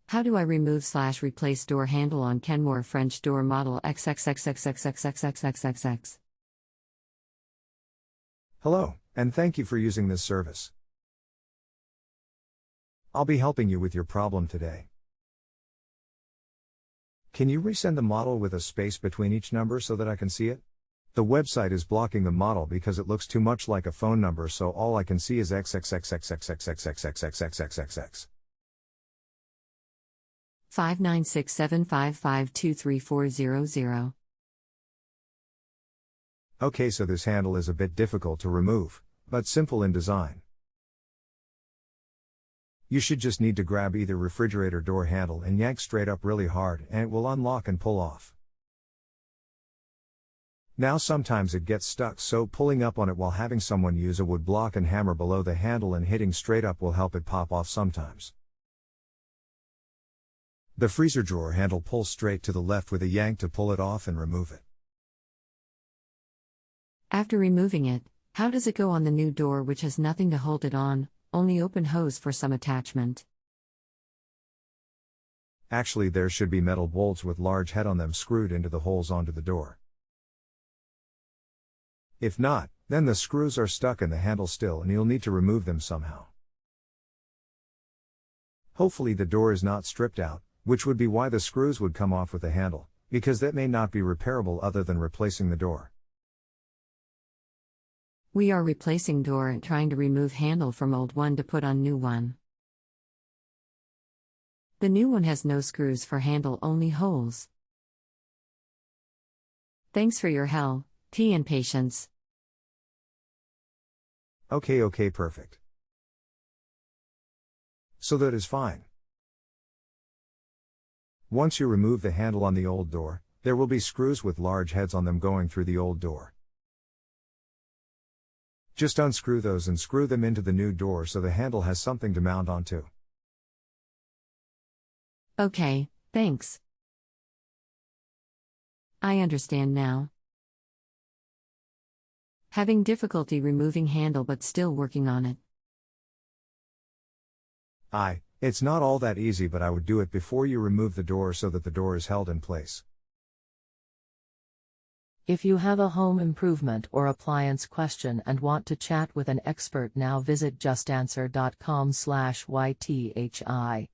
How do I remove/replace door handle on Kenmore French door model XXXXXXXXXX? Hello, and thank you for using this service. I'll be helping you with your problem today. Can you resend the model with a space between each number so that I can see it? The website is blocking the model because it looks too much like a phone number, so all I can see is XXXXXXXXXXXXX. 59675523400. Okay, so this handle is a bit difficult to remove, but simple in design. You should just need to grab either refrigerator door handle and yank straight up really hard, and it will unlock and pull off. Now sometimes it gets stuck, so pulling up on it while having someone use a wood block and hammer below the handle and hitting straight up will help it pop off sometimes. The freezer drawer handle pulls straight to the left with a yank to pull it off and remove it. After removing it, how does it go on the new door which has nothing to hold it on, only open hose for some attachment? Actually, there should be metal bolts with large head on them screwed into the holes onto the door. If not, then the screws are stuck in the handle still and you'll need to remove them somehow. Hopefully the door is not stripped out, which would be why the screws would come off with the handle, because that may not be repairable other than replacing the door. We are replacing door and trying to remove handle from old one to put on new one. The new one has no screws for handle, only holes. Thanks for your help, tea and patience. Okay, perfect. So that is fine. Once you remove the handle on the old door, there will be screws with large heads on them going through the old door. Just unscrew those and screw them into the new door so the handle has something to mount onto. Okay, thanks. I understand now. Having difficulty removing handle but still working on it. It's not all that easy, but I would do it before you remove the door so that the door is held in place. If you have a home improvement or appliance question and want to chat with an expert, now visit justanswer.com/ythi.